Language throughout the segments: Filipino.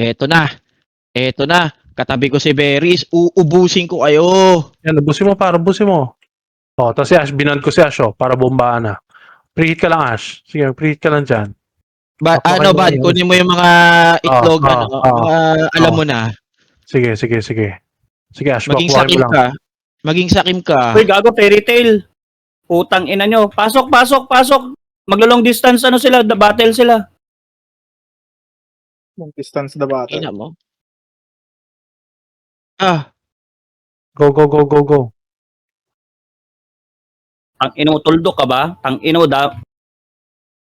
Eto na. Eto na. Katabi ko si Beris. Uubusin ko kayo. Yan, ubusin mo para, ubusin mo. O, tapos si Ash, binan ko si Ash, para bombahan na. Preheat ka lang, Ash. Sige, preheat ka lang dyan. Ano ba? Kunin mo yung mga itlog. Alam mo na. Sige. Sige, Ash, Maging bakwakin sakim mo lang. ka. Maging sakim ka. Uy, gago, fairy tail. Putang ina nyo. Pasok. Maglo-long distance sila, battle sila. Long distance the battle. Ina mo. Go. Ang inutuldo ka ba? Ang inoda.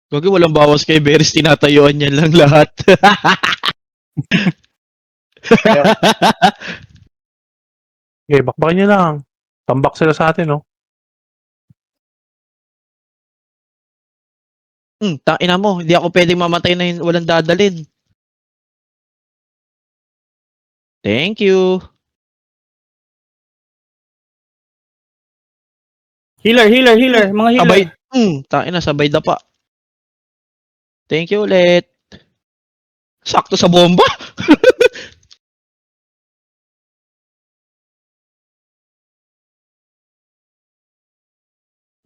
Gagi, walang bawas kay Beris. Tinatayuan niyan lang lahat. Okay, bakbakin nyo lang. Tambak sila sa atin, no? Ina mo. Hindi ako pwedeng mamatay na walang dadalin. Thank you. Healer. Mga healer. Sabay. Sabay dapa. Thank you ulit. Sakto sa bomba.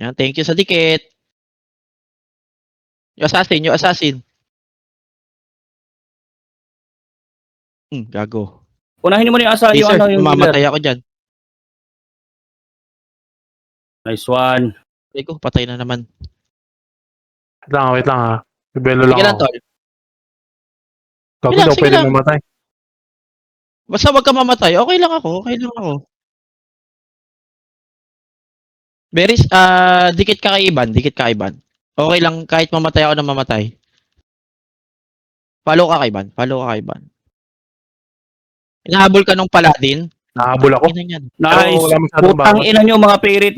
Yan, thank you sa dikit. Yung assassin. Gago. Unahin mo na yung asa. Sir, Yung mamatay ako dyan. Nice one. Eko, patay na naman. Wait lang ha. Bibelo lang Sige lang, ako. tol. Gago Sige daw lang, pwede lang. mamatay. Basta wag ka mamatay. Okay lang ako. Beris, dikit ka kay Iban. Okay lang kahit mamatay ako na mamatay. Follow ka kay Iban. Inahabol ka nung paladin. Nahabol ako. Ina yan. Nice. Pero wala masyadong Putang bawas. ina nyo mga fairy